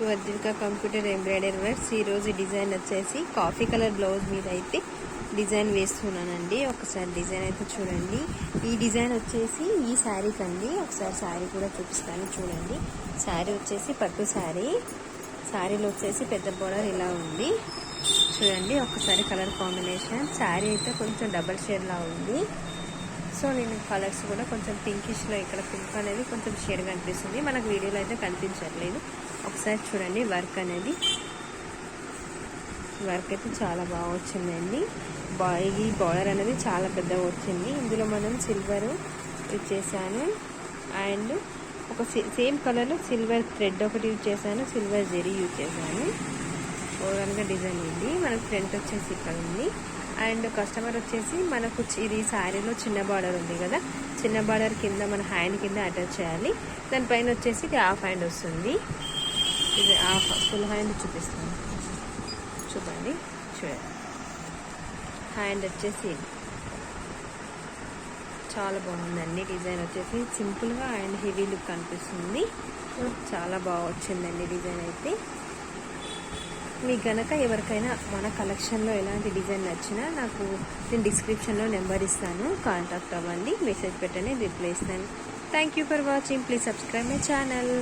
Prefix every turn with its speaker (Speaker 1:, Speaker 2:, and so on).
Speaker 1: To Advika computer embroidery works. ఈరోజు design వచ్చేసి coffee colour blouse మీద అయితే డిజైన్ వేస్తున్నానండి. ఒకసారి డిజైన్ అయితే చూడండి. ఈ డిజైన్ వచ్చేసి ఈ శారీకి అండి. ఒకసారి శారీ కూడా చూపిస్తాను చూడండి. శారీ వచ్చేసి పట్టు శారీ. శారీలో వచ్చేసి పెద్ద బోర్డర్ ఇలా ఉంది చూడండి. ఒకసారి కలర్ కాంబినేషన్. శారీ అయితే కొంచెం డబల్ షేడ్ లా ఉంది. సో నేను కలర్స్ కూడా కొంచెం పింకిష్లో, ఇక్కడ పింక్ అనేది కొంచెం షేడ్ కనిపిస్తుంది, మనకు వీడియోలో అయితే కనిపించట్లేదు. ఒకసారి చూడండి. వర్క్ అనేది అయితే చాలా బాగా వచ్చిందండి. ఈ బార్డర్ అనేది చాలా పెద్దగా వచ్చింది. ఇందులో మనం సిల్వర్ యూజ్ చేశాను అండ్ ఒక సేమ్ కలర్లో సిల్వర్ థ్రెడ్ ఒకటి యూజ్ చేశాను, సిల్వర్ జెరీ యూజ్ చేశాను. ఓవరాల్గా డిజైన్ ఉంది. మనకు ఫ్రంట్ వచ్చేసి ఇక్కడ ఉంది అండ్ కస్టమర్ వచ్చేసి మనకు ఇది శారీలో చిన్న బార్డర్ ఉంది కదా, చిన్న బార్డర్ కింద మన హ్యాండ్ కింద అటాచ్ చేయాలి. దానిపైన వచ్చేసి ఇది హాఫ్ హ్యాండ్ వస్తుంది. ఇది హాఫ్ ఫుల్ హ్యాండ్ చూపిస్తాను చూడండి. హ్యాండ్ వచ్చేసి చాలా బాగుందండి. డిజైన్ వచ్చేసి సింపుల్గా అండ్ హెవీ లుక్ కనిపిస్తుంది. చాలా బాగా వచ్చిందండి డిజైన్ అయితే. మీకు కనుక ఎవరికైనా మన కలెక్షన్లో ఎలాంటి డిజైన్ నచ్చినా నాకు నేను డిస్క్రిప్షన్లో నెంబర్ ఇస్తాను, కాంటాక్ట్ అవ్వండి, మెసేజ్ పెట్టండి, రిప్లై ఇస్తాను. Thank you for watching. Please subscribe my channel.